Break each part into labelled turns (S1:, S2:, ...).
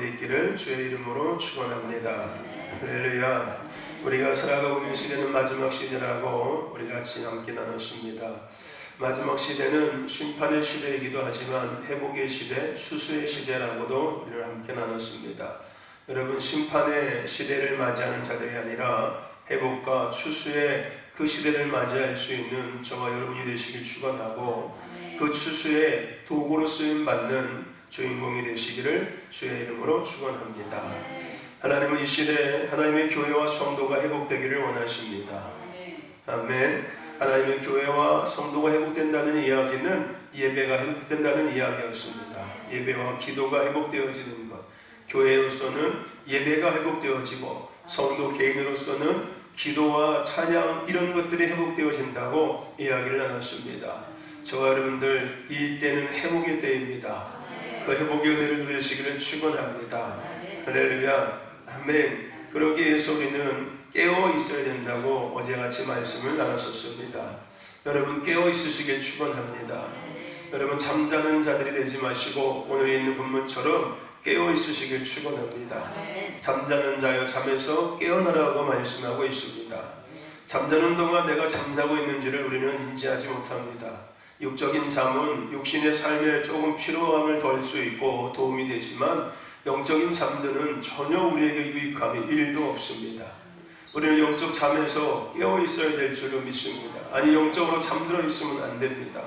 S1: 있기를 주의 이름으로 축원합니다. 할렐루야. 우리가 살아가고 있는 시대는 마지막 시대라고 우리 같이 함께 나눴습니다. 마지막 시대는 심판의 시대이기도 하지만 회복의 시대, 추수의 시대라고도 우리를 함께 나눴습니다. 여러분, 심판의 시대를 맞이하는 자들이 아니라 회복과 추수의 그 시대를 맞이할 수 있는 저와 여러분이 되시길 축원하고, 그 추수의 도구로 쓰임받는 주인공이 되시기를 주의 이름으로 축원합니다. 하나님은 이 시대에 하나님의 교회와 성도가 회복되기를 원하십니다. 아멘. 하나님의 교회와 성도가 회복된다는 이야기는 예배가 회복된다는 이야기였습니다. 예배와 기도가 회복되어지는 것, 교회로서는 예배가 회복되어지고 성도 개인으로서는 기도와 찬양 이런 것들이 회복되어진다고 이야기를 나눴습니다. 저와 여러분들, 이 때는 회복의 때입니다. 그 회복의 은혜를 누리시기를 축원합니다. 할렐루야. 아멘. 그러기 위해서 우리는 깨어 있어야 된다고 어제같이 말씀을 나눴었습니다. 여러분, 깨어 있으시길 축원합니다. 여러분, 잠자는 자들이 되지 마시고 오늘 있는 본문처럼 깨어 있으시길 축원합니다. 잠자는 자여 잠에서 깨어나라고 말씀하고 있습니다. 잠자는 동안 내가 잠자고 있는지를 우리는 인지하지 못합니다. 육적인 잠은 육신의 삶에 조금 피로함을 덜 수 있고 도움이 되지만 영적인 잠들은 전혀 우리에게 유익함이 1도 없습니다. 우리는 영적 잠에서 깨어 있어야 될 줄로 믿습니다. 아니, 영적으로 잠들어 있으면 안 됩니다.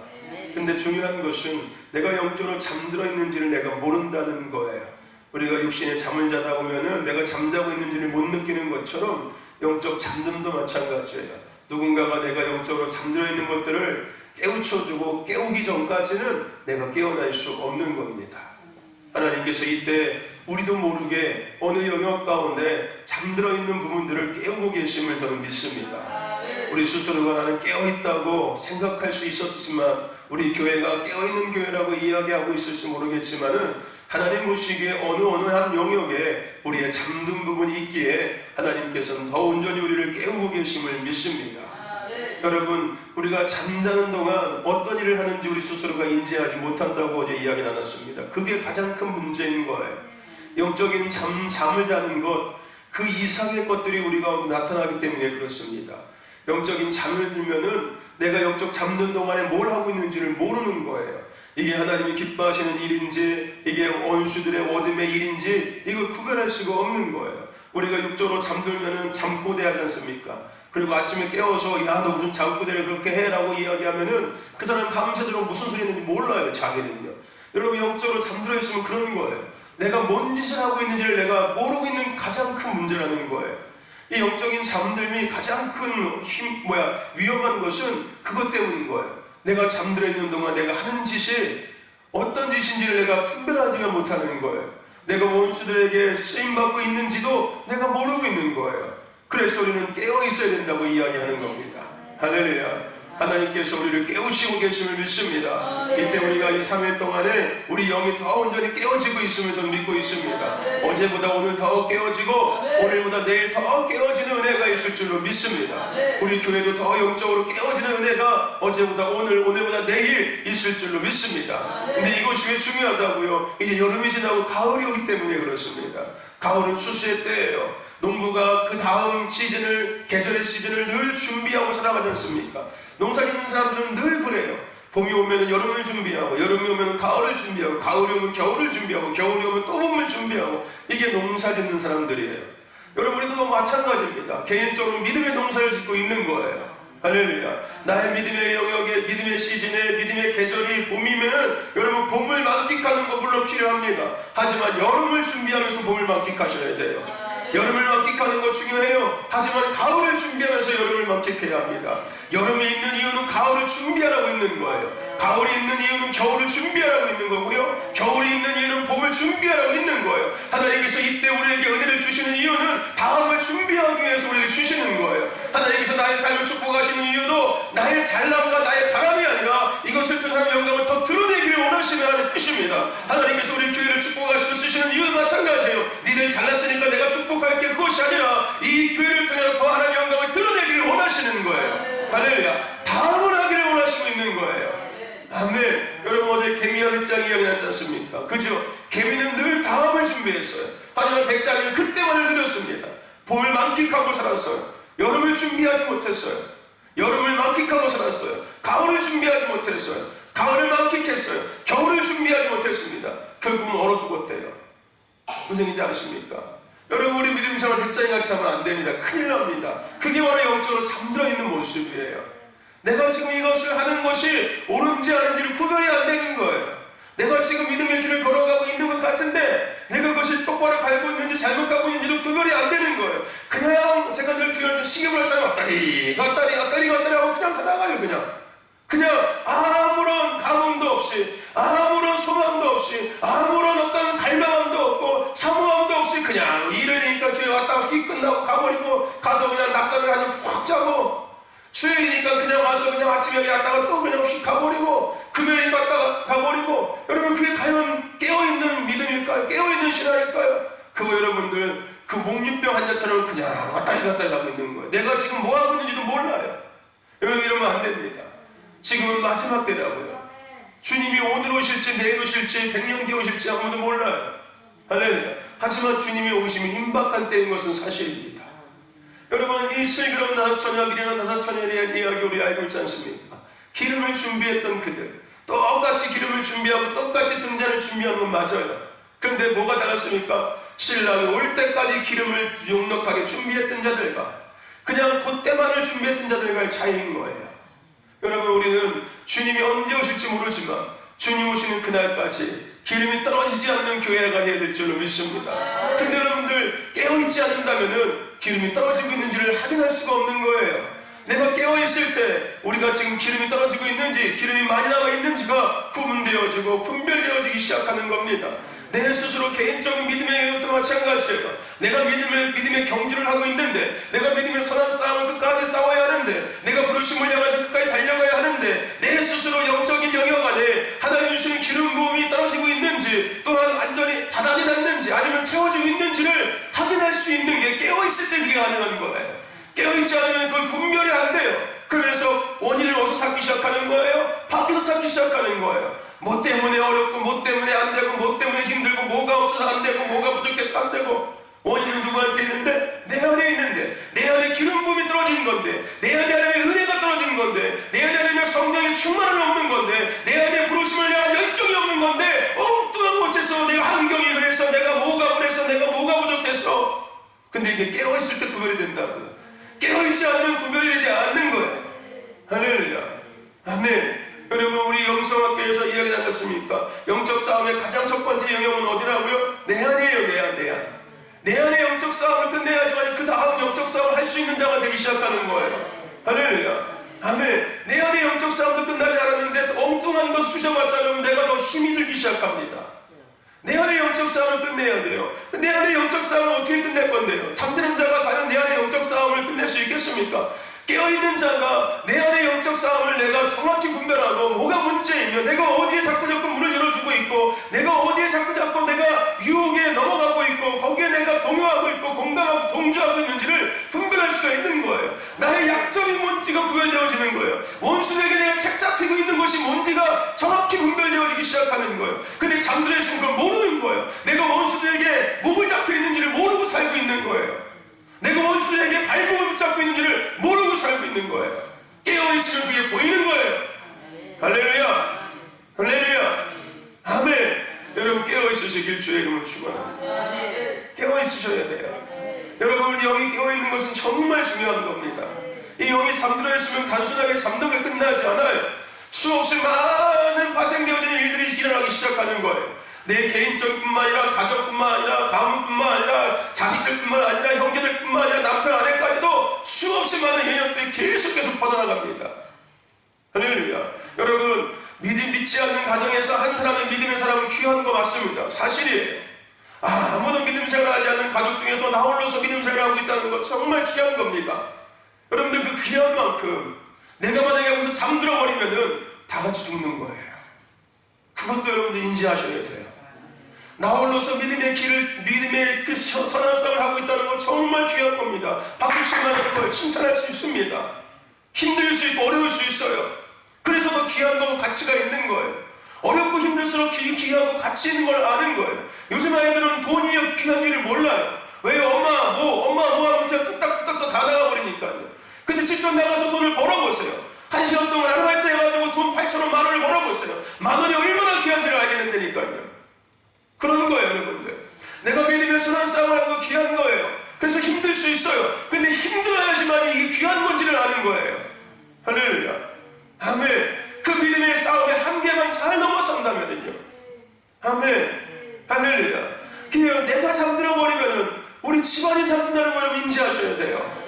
S1: 근데 중요한 것은 내가 영적으로 잠들어 있는지를 내가 모른다는 거예요. 우리가 육신에 잠을 자다 보면은 내가 잠자고 있는지를 못 느끼는 것처럼 영적 잠듦도 마찬가지예요. 누군가가 내가 영적으로 잠들어 있는 것들을 깨우쳐주고 깨우기 전까지는 내가 깨어날 수 없는 겁니다. 하나님께서 이때 우리도 모르게 어느 영역 가운데 잠들어 있는 부분들을 깨우고 계심을 저는 믿습니다. 우리 스스로가 나는 깨어있다고 생각할 수 있었지만, 우리 교회가 깨어있는 교회라고 이야기하고 있을지 모르겠지만은 하나님 보시기에 어느 한 영역에 우리의 잠든 부분이 있기에 하나님께서는 더 온전히 우리를 깨우고 계심을 믿습니다. 여러분, 우리가 잠자는 동안 어떤 일을 하는지 우리 스스로가 인지하지 못한다고 어제 이야기 나눴습니다. 그게 가장 큰 문제인 거예요. 영적인 잠을 자는 것, 그 이상의 것들이 우리가 나타나기 때문에 그렇습니다. 영적인 잠을 들면은 내가 영적 잠든 동안에 뭘 하고 있는지를 모르는 거예요. 이게 하나님이 기뻐하시는 일인지, 이게 원수들의 어둠의 일인지, 이걸 구별할 수가 없는 거예요. 우리가 육적으로 잠들면은 잠꼬대 하지 않습니까? 그리고 아침에 깨워서 야, 너 무슨 잠꼬대를 그렇게 해? 라고 이야기하면은 그 사람 밤새도록 무슨 소리 했는지 몰라요, 자기는요. 여러분, 영적으로 잠들어 있으면 그런 거예요. 내가 뭔 짓을 하고 있는지를 내가 모르고 있는 가장 큰 문제라는 거예요. 이 영적인 잠듦이 가장 큰 위험한 것은 그것 때문인 거예요. 내가 잠들어 있는 동안 내가 하는 짓이 어떤 짓인지를 내가 분별하지가 못하는 거예요. 내가 원수들에게 쓰임받고 있는지도 내가 모르고 있는 거예요. 그래서 우리는 깨어 있어야 된다고 이야기하는 겁니다. 할렐루야. 하나님께서 우리를 깨우시고 계심을 믿습니다. 이때 우리가 이 3일 동안에 우리 영이 더 온전히 깨어지고 있음을 저는 믿고 있습니다. 어제보다 오늘 더 깨어지고 오늘보다 내일 더 깨어지는 은혜가 있을 줄로 믿습니다. 우리 교회도 더 영적으로 깨어지는 은혜가 어제보다 오늘보다 내일 있을 줄로 믿습니다. 근데 이것이 왜 중요하다고요? 이제 여름이 지나고 가을이 오기 때문에 그렇습니다. 가을은 추수의 때예요. 농부가 그 다음 계절의 시즌을 늘 준비하고 살아가지 않습니까? 농사 짓는 사람들은 늘 그래요. 봄이 오면 여름을 준비하고, 여름이 오면 가을을 준비하고, 가을이 오면 겨울을 준비하고, 겨울이 오면 또 봄을 준비하고, 이게 농사 짓는 사람들이에요. 여러분, 우리도 마찬가지입니다. 개인적으로 믿음의 농사를 짓고 있는 거예요. 할렐루야. 나의 믿음의 영역에, 믿음의 시즌에, 믿음의 계절이 봄이면은 여러분, 봄을 만끽하는 거 물론 필요합니다. 하지만 여름을 준비하면서 봄을 만끽하셔야 돼요. 여름을 만끽하는 거 중요해요. 하지만 가을을 준비하면서 여름을 만끽해야 합니다. 여름이 있는 이유는 가을을 준비하라고 있는 거예요. 가을이 있는 이유는 겨울을 준비하라고 있는 거고요. 겨울이 있는 이유는 봄을 준비하라고 있는 거예요. 하나님께서 이때 우리에게 은혜를 주시는 이유는 다음을 준비하기 위해서 우리에게 주시는 거예요. 하나님께서 나의 삶을 축복하시는 이유도 나의 잘남과 나의 자랑이 아니라 이것을 통한 영광을 더 드러내기를 원하시는 하나님의 뜻입니다. 하나님께서 우리 교회를 축복하시고 쓰시는 이유도 마찬가지예요. 니들 잘났으니까 내가 축복할게, 그것이 아니라 이 교회를 통해서 더 하나님의 영광을 드러내기를 원하시는 거예요. 할렐루야. 다음을 하기를 원하시고 있는 거예요. 아멘. 여러분, 어제 개미와 빗장 이야기 나지 않습니까? 그죠? 개미는 늘 다음을 준비합니다. 준비했어요. 하지만 백장이는 그때만을 누렸습니다. 봄을 만끽하고 살았어요. 여름을 준비하지 못했어요. 여름을 만끽하고 살았어요. 가을을 준비하지 못했어요. 가을을 만끽했어요. 겨울을 준비하지 못했습니다. 결국은 얼어 죽었대요. 무슨 얘기인지 아십니까? 여러분, 우리 믿음 생활 백장이같이 하면 안 됩니다. 큰일 납니다. 그게 바로 영적으로 잠들어 있는 모습이에요. 내가 지금 이것을 하는 것이 옳은지 아닌지를 구별이 안 되는 거예요. 내가 지금 믿음의 길을 걸어가고 있는 것 같은데 내가 그것이 똑바로 가고 있는지 잘못 가고 있는지도 구별이 안 되는 거예요. 그냥 제가 늘 표현한 시계를 잘 왔다리 갔다리 하고 그냥 살아가요. 그냥 아무런 감흥도 없이, 아무런 소망도 없이, 아무런 어떤 갈망함도 없고 사모함도 없이 그냥 일요일이니까 교회 왔다가 휙 끝나고 가버리고 가서 그냥 낮잠을 한번 푹 자고, 수요일이니까 그냥 와서 그냥 아침에 여기 왔다가 또 그냥 휙 가버리고, 금요일이니까 왔다가 가버리고. 여러분, 그게 과연 깨어있는 믿음일까요? 깨어있는 신앙일까요? 그거 여러분들 그 목류병 환자처럼 그냥 왔다리 하고 있는 거예요. 내가 지금 뭐 하고 있는지도 몰라요. 여러분, 이러면 안 됩니다. 지금은 마지막 때라고요. 주님이 오늘 오실지 내일 오실지 100년 뒤에 오실지 아무도 몰라요. 할렐루야. 하지만 주님이 오심이 임박한 때인 것은 사실입니다. 여러분, 이 슬기로운 나사처녀, 미련한 나사처녀에 대한 이야기 우리 알고 있지 않습니까? 기름을 준비했던 그들, 똑같이 기름을 준비하고 똑같이 등잔을 준비한 건 맞아요. 그런데 뭐가 달랐습니까? 신랑이 올 때까지 기름을 넉넉하게 준비했던 자들과 그냥 그때만을 준비했던 자들과의 차이인 거예요. 여러분, 우리는 주님이 언제 오실지 모르지만 주님 오시는 그날까지 기름이 떨어지지 않는 교회가 되어야 될 줄로 믿습니다. 근데 여러분들 깨어있지 않는다면 기름이 떨어지고 있는지를 확인할 수가 없는 거예요. 내가 깨어있을 때 우리가 지금 기름이 떨어지고 있는지, 기름이 많이 남아 있는지가 구분되어지고 분별되어지기 시작하는 겁니다. 내 스스로 개인적인 믿음의 것도 마찬가지예요. 내가 믿음의 경주를 하고 있는데, 내가 믿음의 선한 싸움을 끝까지 싸워야 하는데, 내가 부르심을 향해서 끝까지 달려가야 하는데, 내 스스로 영적인 영역 안에 하나님 주시는 기름 부음이 떨어지고 있는지, 또한 완전히 바닥이 났는지, 아니면 채워지고 있는지를 확인할 수 있는 게 깨어있을 때 그게 가능한 거예요. 깨어있지 않으면 그걸 분별이 안 돼요. 그래서 원인을 어디서 찾기 시작하는 거예요? 밖에서 찾기 시작하는 거예요. 뭐 때문에 어렵고, 뭐 때문에 안 되고, 뭐 때문에 힘들고, 뭐가 없어서 안 되고, 뭐가 부족해서 안 되고. 원인은 누구한테 있는데? 내 안에 있는데, 내 안에 기름 부음이 떨어지는 건데, 내 안에 은혜가 떨어지는 건데, 내 안에 성령의 충만함이 없는 건데, 내 안에 부르심을 향한 열정이 없는 건데, 엉뚱한 곳에서 내가 환경이 그래서, 내가 뭐가 그래서, 내가 뭐가 부족해서. 근데 이게 깨어있을 때 구별이 된다고요. 깨어있지 않으면 구별이 되지 않는 거예요. 할렐루야. 아멘. 여러분, 우리 영성학교에서 이야기 나눴습니까? 영적 싸움의 가장 첫 번째 영역은 어디라고요? 내 안이에요. 내 안에 영적 싸움을 끝내야지만 그 다음 영적 싸움을 할 수 있는 자가 되기 시작하는 거예요. 할렐루야. 아멘. 내 안에 영적 싸움도 끝나지 않았는데 엉뚱한 거 쑤셔봤자면 내가 더 힘이 들기 시작합니다. 내 안에 영적 싸움을 끝내야 돼요. 내 안에 영적 싸움을 어떻게 끝낼 건데요? 잠드는 자가 과연 내 안에 영적 싸움을 끝낼 수 있겠습니까? 깨어있는 자가 내 안의 영적 싸움을 내가 정확히 분별하고, 뭐가 문제이며 내가 어디에 자꾸 문을 열어주고 있고, 내가 어디에 자꾸 내가 유혹에 넘어가고 있고, 거기에 내가 동요하고 있고 공감하고 동조하고 있는지를 분별할 수가 있는 거예요. 나의 약점이 뭔지가 구별되어지는 거예요. 원수에게 내가 책 잡히고 있는 것이 뭔지가 정확히 분별되어지기 시작하는 거예요. 근데 잠들어 있으면 그걸 모르는 거예요. 내가 원수들에게 목을 잡혀 있는지를 모르고 살고 있는 거예요. 내가 원수들에게 발목을 붙잡고 있는지를 모르고 살고 있는 거예요. 깨어있으면 그게 보이는 거예요. 할렐루야. 할렐루야. 아멘. 여러분, 깨어있으시길 주의 이름으로 축원합니다. 깨어있으셔야 돼요. 여러분, 우리 영이 깨어있는 것은 정말 중요한 겁니다. 이 영이 잠들어 있으면 단순하게 잠들게 끝나지 않아요. 수없이 많은 파생되어지는 일들이 일어나기 시작하는 거예요. 내 개인적뿐만 아니라 가족뿐만 아니라 가문뿐만 아니라 자식들뿐만 아니라 형제들뿐만 아니라 남편 아내까지도 수없이 많은 영역들이 계속 퍼져나갑니다. 할렐루야. 여러분, 믿지 않는 가정에서 한 사람의 믿음의 사람은 귀한 거 맞습니다. 사실이에요. 아무도 믿음 생활하지 않는 가족 중에서 나 홀로서 믿음 생활하고 있다는 거 정말 귀한 겁니다. 여러분들, 그 귀한 만큼 내가 만약에 여기서 잠들어 버리면은 다 같이 죽는 거예요. 그것도 여러분들 인지하셔야 돼요. 나 홀로서 믿음의 그 선한 싸움을 하고 있다는 건 정말 귀한 겁니다. 박수 치고 나는 걸 칭찬할 수 있습니다. 힘들 수 있고 어려울 수 있어요. 그래서 더 귀한 거고 가치가 있는 거예요. 어렵고 힘들수록 귀하고 가치 있는 걸 아는 거예요. 요즘 아이들은 돈이 귀한 일을 몰라요. 왜요? 엄마 뭐 하면 그냥 뚝딱뚝딱 다 나가버리니까요. 근데 직접 나가서 돈을 벌어보세요. 1시간 동안 아르바이트 해가지고 돈 8,000원, 10,000원을 벌어보세요. 10,000원이 얼마나 귀한지를 알겠는데니까요. 그런 거예요, 여러분들. 내가 믿으며 선한 싸움을 하는 거 귀한 거예요. 그래서 힘들 수 있어요. 근데 힘들어야지만 이게 귀한 건지를 아는 거예요. 할렐루야. 아멘. 그 믿음의 싸움에 한 개만 잘 넘어선다면요. 아멘. 할렐루야. 그냥 내가 잠들어버리면은 우리 집안이 잠든다는 걸 인지하셔야 돼요.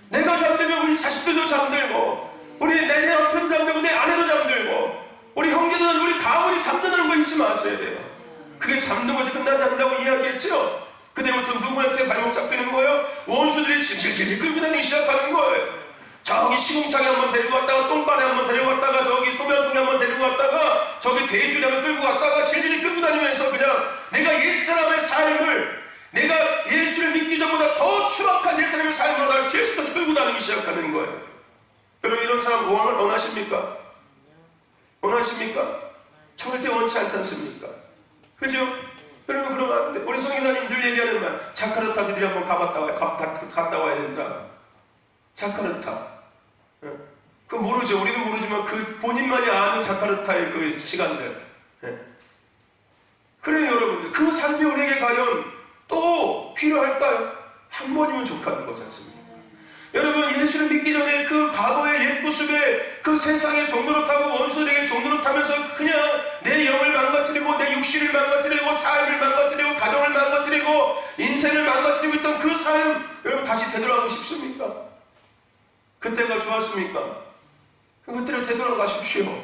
S1: 내가 잠들면 우리 자식들도 잠들고, 우리 내 남편도 잠들고, 내 아내도 잠들고, 우리 형제들은 우리 가문이 잠드는 거 잊지 마셔야 돼요. 그게 잠든 것이 끝나지 않는다고 이야기했죠? 그때부터 누구한테 발목 잡히는 거예요? 원수들이 질질질 끌고 다니기 시작하는 거예요. 저기 시궁창에 한번 데리고 갔다가 똥반에 한번 데리고 갔다가 저기 소변통에 한번 데리고 갔다가 저기 돼지를 한번 끌고 갔다가 질질이 끌고 다니면서 그냥 내가 옛사람의 삶을, 내가 예수를 믿기 전보다 더 추악한 옛사람의 삶으로 나를 계속해서 끌고 다니기 시작하는 거예요. 여러분, 이런 사람 원하십니까? 원하십니까? 절대 원치 않지 않습니까? 그죠? 여러분, 그러면 안 돼. 우리 성교사님 늘 얘기하는 말, 자카르타 니들이 한번 갔다 와야 된다. 자카르타. 그 모르죠. 우리도 모르지만 그 본인만이 아는 자카르타의 그 시간들. 그래요, 여러분들. 그 삶이 우리에게 과연 또 필요할까요? 한 번이면 족하는 거지 않습니까? 여러분, 예수를 믿기 전에 그 과거의 옛 구습에 그 세상의 종로로 타고 원수들에게 종로로 타면서 그냥 내 영을 망가뜨리고 내 육신을 망가뜨리고 삶을 망가뜨리고 가정을 망가뜨리고 인생을 망가뜨리고 있던 그 삶, 여러분 다시 되돌아가고 싶습니까? 그때가 좋았습니까? 그때로 되돌아가십시오.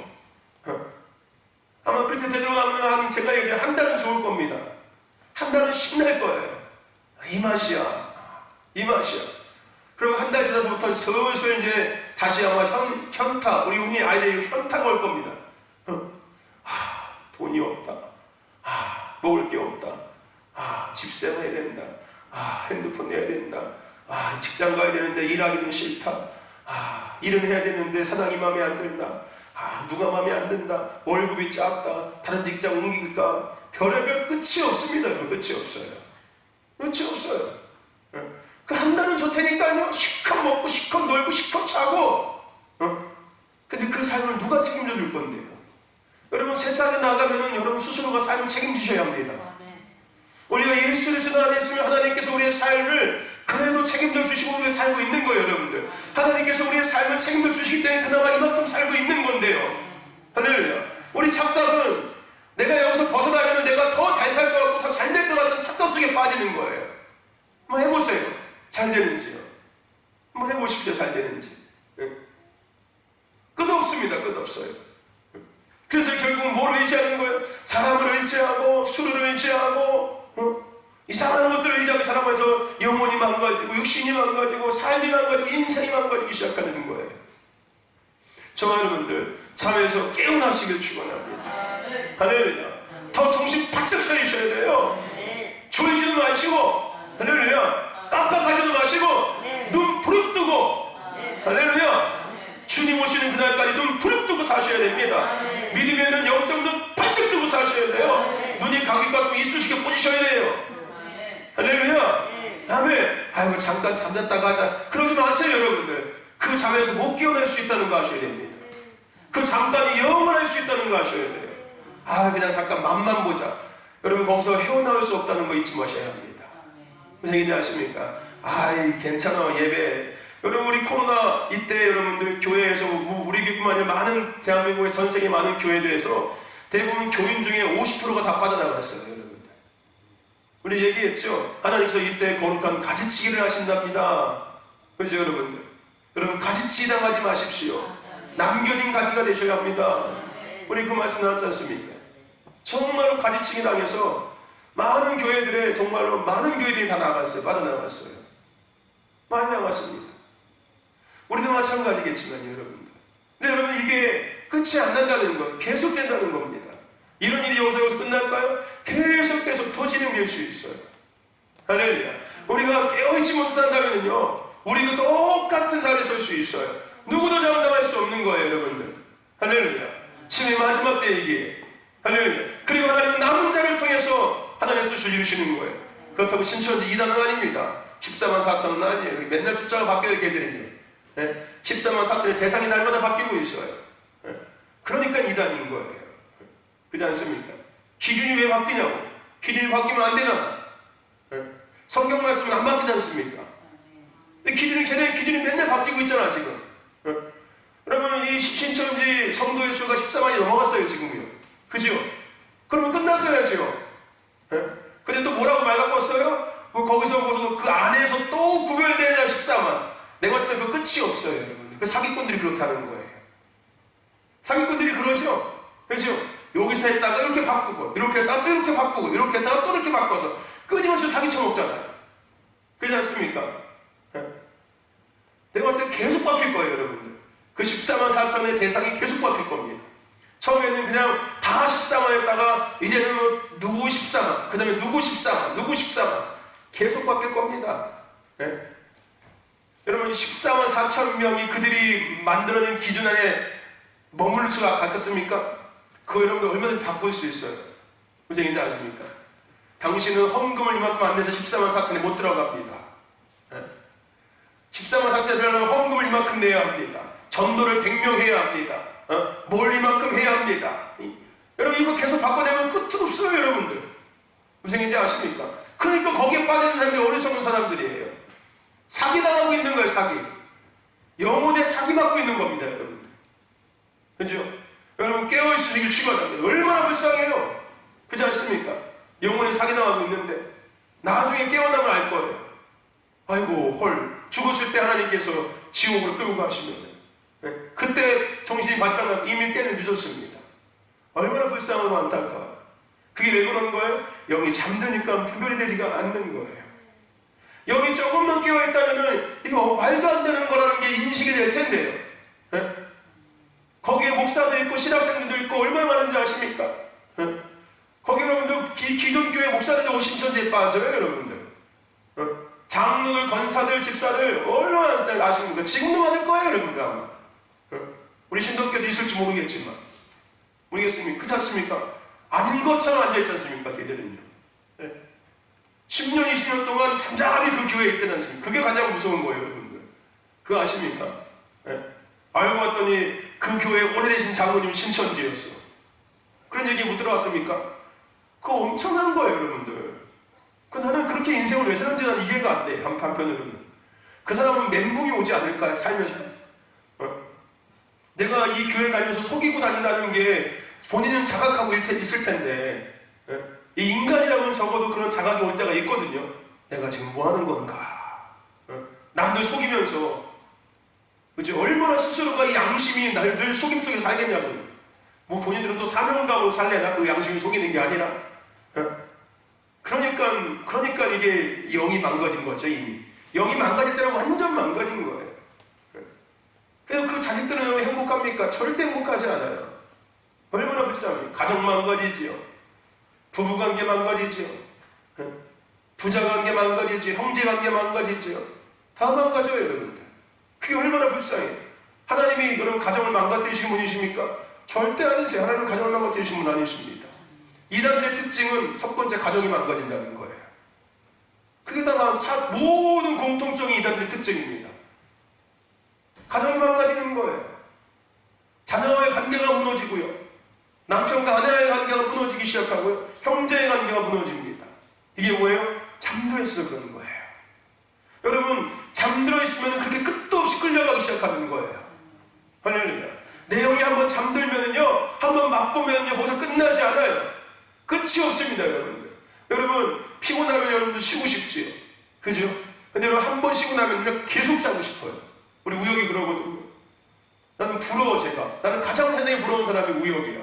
S1: 아마 그때 되돌아가면 제가 얘기한 한 달은 좋을 겁니다. 한 달은 신날 거예요. 이 맛이야. 이 맛이야. 그리고 한 달 지나서부터 슬슬 이제 다시 아마 현타, 우리 흔히 아이들이 현타가 올 겁니다. 돈이 없다. 먹을 게 없다. 집세 내야 된다. 핸드폰 내야 된다. 직장 가야 되는데 일하기는 싫다. 일은 해야 되는데 사장이 마음에 안 든다. 누가 마음에 안 든다. 월급이 작다. 다른 직장 옮길까. 별의별 끝이 없습니다. 끝이 없어요. 끝이 없어요. 그 한 달은 좋다니까요. 실컷 먹고 실컷 놀고 실컷 자고. 근데 그 삶을 누가 책임져 줄 건데요? 여러분, 세상에 나가면은 여러분 스스로가 삶을 책임지셔야 합니다. 우리가 예수를 신앙했으면 하나님께서 우리의 삶을 그래도 책임져 주시고 우리가 살고 있는 거예요, 여러분들. 하나님께서 우리의 삶을 책임져 주시기 때문에 그나마 이만큼 살고 있는 건데요. 할렐루야. 우리 착각은 내가 여기서 벗어나면 내가 더 잘 살 것 같고 더 잘 될 것 같은 착각 속에 빠지는 거예요. 한번 해보세요. 잘 되는지요. 한번 해보십시오. 잘 되는지. 끝없습니다. 끝없어요. 그래서 결국은 뭘 의지하는 거예요? 사람을 의지하고 술을 의지하고 이상한 것들을 의지하고 살아가면서 영혼이 망가지고 육신이 망가지고 삶이 망가지고 인생이 망가지기 시작하는 거예요. 저와 여러분들 잠에서 깨어나시길 축원합니다. 할렐루야. 더 정신 바짝 차리셔야 돼요. 졸지도 마시고, 할렐루야. 깜빡하지도 마시고, 눈 부릅뜨고, 할렐루야. 주님 오시는 그날까지 눈 부릅뜨고 사셔야 됩니다. 믿음의 눈 영정도 바짝 뜨고 사셔야 돼요. 눈이 감기가 또 이쑤시개 꽂으셔야 돼요. 할렐루야. 아멘. 아이고 잠깐 잠잤다가 하자. 그러지 마세요, 여러분들. 그 잠에서 못 깨어날 수 있다는 거 아셔야 됩니다. 그 잠깐이 영원할 수 있다는 거 아셔야 돼요. 그냥 잠깐 맛만 보자. 여러분 거기서 헤어나올 수 없다는 거 잊지 마셔야 합니다. 무슨 얘기인지 아십니까? 괜찮아 예배. 여러분 우리 코로나 이때 여러분들 교회에서 우리 교회뿐만 아니라 많은 대한민국의 전 세계 많은 교회들에서 대부분 교인 중에 50%가 다 빠져나갔어요. 여러분들 우리 얘기했죠. 하나님께서 이때 거룩한 가지치기를 하신답니다. 그렇죠 여러분들. 여러분 가지치기 당하지 마십시오. 남겨진 가지가 되셔야 합니다. 우리 그 말씀 나왔지 않습니까? 정말로 가지치기 당해서 많은 교회들에 정말로 많은 교회들이 다 나갔어요. 빠져나갔어요. 많이 나갔습니다. 우리도 마찬가지겠지만 여러분들. 근데 여러분 이게 끝이 안 난다는 건 계속된다는 겁니다. 이런 일이 여기서 끝날까요? 계속 더 진행될 수 있어요. 할렐루야. 우리가 깨어있지 못한다면요 우리도 똑같은 자리에 설 수 있어요. 누구도 장담할 수 없는 거예요, 여러분들. 할렐루야. 지금 마지막 때 얘기예요. 할렐루야. 그리고 하나님은 남은 자를 통해서 하나님의 뜻을 이루시는 거예요. 그렇다고 신천지 2단은 아닙니다. 14만 4천은 아니에요. 맨날 숫자가 바뀌어요, 걔들은요. 네? 14만 4천의 대상이 날마다 바뀌고 있어요. 네? 그러니까 2단인 거예요. 그렇지 않습니까? 기준이 왜 바뀌냐고. 기준이 바뀌면 안 되잖아. 네? 성경 말씀은 안 바뀌지 않습니까? 근데 기준이 맨날 바뀌고 있잖아, 지금. 네? 그러면 이 신천지 성도의 수가 14만이 넘어갔어요, 지금요. 그죠? 그러면 끝났어야죠. 네? 근데 또 뭐라고 말 갖고 왔어요? 거기서 그 안에서 또 구별되냐 14만. 내가 봤을 때 그 끝이 없어요, 여러분. 그 사기꾼들이 그렇게 하는 거예요. 사기꾼들이 그러죠? 그죠? 여기서 했다가 이렇게 바꾸고, 이렇게 했다가 또 이렇게 바꾸고, 이렇게 했다가 또 이렇게 바꿔서 끊임없이 사기 쳐먹잖아요. 그렇지 않습니까? 네? 내가 봤을 때 계속 바뀔 거예요, 여러분들. 그 14만 4천의 대상이 계속 바뀔 겁니다. 처음에는 그냥 다 14만했다가 이제는 누구 14만, 그 다음에 누구 14만, 누구 14만 계속 바뀔 겁니다. 네? 여러분 14만 4천 명이 그들이 만들어낸 기준 안에 머물 수가 같겠습니까? 그거 여러분들 얼마든지 바꿀 수 있어요. 무슨 얘기인지 아십니까? 당신은 헌금을 이만큼 안 내서 14만 4천에 못 들어갑니다. 네? 14만 4천에 들어가려면 헌금을 이만큼 내야 합니다. 전도를 100명 해야 합니다. 뭘 이만큼 해야 합니다. 여러분 이거 계속 바꿔내면 끝도 없어요, 여러분들. 무슨 얘기인지 아십니까? 그러니까 거기에 빠져있는 사람들이 어리석은 사람들이에요. 사기당하고 있는 거예요, 사기. 영혼에 사기받고 있는 겁니다, 여러분들. 그죠? 여러분 깨어있으시길 축원합니다. 얼마나 불쌍해요. 그렇지 않습니까? 영혼에 사기당하고 있는데 나중에 깨어나면 알 거예요. 아이고 헐, 죽었을 때 하나님께서 지옥으로 끌고 가시면 그때 정신이 바짝 나고 이미 때는 늦었습니다. 얼마나 불쌍하고 안타까워요. 그게 왜 그런 거예요? 영이 잠드니까 분별이 되지가 않는 거예요. 영이 조금만 깨어있다면 이거 말도 안 되는 거라는 게 인식이 될 텐데요. 네? 거기에 목사도 있고 신학생들도 있고 얼마나 많은지 아십니까? 네? 거기 여러분들 기존 교회 목사들도 오신천지에 빠져요, 여러분들. 네? 장로들, 권사들, 집사들 얼마나 아십니까? 지금도 많을 거예요, 여러분들 아마. 네? 우리 신도교도 있을지 모르겠지만 모르겠습니까? 그렇지 않습니까? 아닌 것처럼 앉아있지 않습니까? 걔들은요. 네? 10년, 20년 동안 잠잠히 그 교회에 있지 않습니까? 그게 가장 무서운 거예요, 여러분들. 그거 아십니까? 네? 알고 봤더니 그 교회 오래되신 장로님 신천지였어. 그런 얘기 못 들어봤습니까? 그거 엄청난 거예요, 여러분들. 나는 그렇게 인생을 왜 사는지 나는 이해가 안 돼, 한편으로는. 그 사람은 멘붕이 오지 않을까, 살면서. 내가 이 교회를 다니면서 속이고 다닌다는 게 본인은 자각하고 있을 텐데, 이 인간이라면 적어도 그런 자각이 올 때가 있거든요. 내가 지금 뭐 하는 건가? 남들 속이면서, 그치? 얼마나 스스로가 이 양심이 날 늘 속임 속에 살겠냐고요. 뭐 본인들은 또 사명감으로 살래나? 그 양심이 속이는 게 아니라. 그러니까 이게 영이 망가진 거죠, 이미. 영이 망가질 때는 완전 망가진 거예요. 그래서 그 자식들은 행복합니까? 절대 행복하지 않아요. 얼마나 불쌍해요. 가정 망가지지요. 부부관계 망가지지요. 부자관계 망가지지요. 형제관계 망가지지요. 다 망가져요, 여러분들. 그게 얼마나 불쌍해요. 하나님이 그런 가정을 망가뜨리시는 분이십니까? 절대 아니세요. 하나님은 가정을 망가뜨리시는 분 아니십니다. 이단들의 특징은 첫 번째 가정이 망가진다는 거예요. 그게 다 모든 공통점이 이단들의 특징입니다. 가정이 망가지는 거예요. 자녀와의 관계가 무너지고요. 남편과 아내와의 관계가 무너지기 시작하고요. 형제의 관계가 무너집니다. 이게 뭐예요? 잠들어 있어서 그런 거예요. 여러분, 잠들어 있으면 그렇게 끝도 없이 끌려가기 시작하는 거예요. 할렐루야. 내용이 한번 잠들면은요, 한번 맛보면요, 거기서 끝나지 않아요. 끝이 없습니다, 여러분들. 여러분, 피곤하면 여러분들 쉬고 싶지요. 그죠? 근데 여러분, 한 번 쉬고 나면 그냥 계속 자고 싶어요. 우리 우혁이 그러거든요. 나는 부러워, 제가. 나는 가장 세상에 부러운 사람이 우혁이야.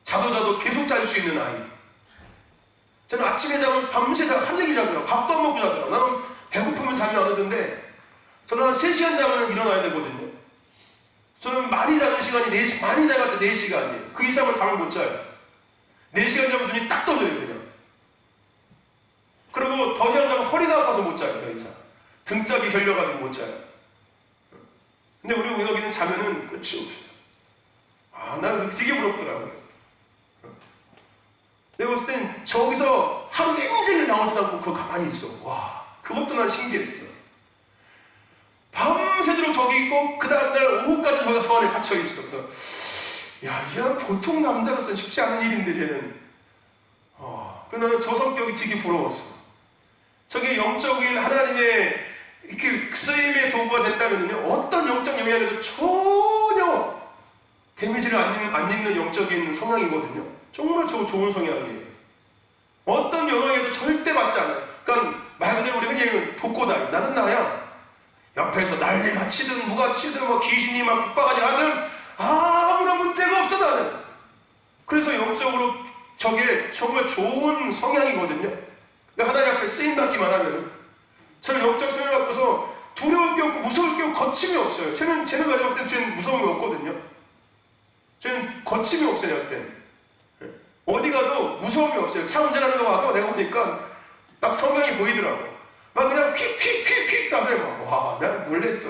S1: 자도 계속 잘 수 있는 아이. 저는 아침에 자면 밤새 한얘기 자더라고. 밥도 안 먹고 자더라고. 나는 배고프면 잠이 안 오던데, 저는 한 3시간 자면 일어나야 되거든요. 저는 많이 자는 시간이 많이 자봤자 4시간이에요. 그 이상은 잠을 못 자요. 4시간 자면 눈이 딱 떠져요, 그냥. 그리고 더 이상 자면 허리가 아파서 못 자요, 더 이상. 등짝이 결려가지고 못 자요. 근데 우리 우혁이는 자면은 끝이 없어요. 나는 되게 부럽더라고요. 내가 봤을 땐 저기서 하루 종일 나오지도 않고 그거 가만히 있어. 와, 그것도 난 신기했어. 밤새도록 저기 있고 그 다음날 오후까지 저가 저 안에 갇혀 있어. 야, 이건 보통 남자로서는 쉽지 않은 일인데 쟤는. 나는 저 성격이 되게 부러웠어. 저게 영적인 하나님의 이렇게 쓰임의 도구가 된다면요, 어떤 영적 영향에도 전혀 데미지를 안 입는 영적인 성향이거든요. 정말 좋은 성향이에요. 어떤 영향에도 절대 받지 않아요. 그러니까 말 그대로 우리 흔히 얘기하는 독고다이. 나는 나야. 옆에서 난리가 치든 누가 치든 뭐 귀신이 막 북박하니 하든 아무런 문제가 없어 나는. 그래서 영적으로 저게 정말 좋은 성향이거든요. 근데 하나님 앞에 쓰임받기만 하면 저는 영적 쓰임을 받고서 두려울 게 없고 무서울 게 없고 거침이 없어요. 쟤는 가져갈 땐 쟤는 무서움이 없거든요. 쟤는 거침이 없어요. 그때 어디 가도 무서움이 없어요. 차 운전하는 거 봐도 내가 보니까 딱 성향이 보이더라고. 막 그냥 휙휙휙휙 딱 해. 와, 내가 놀랬어.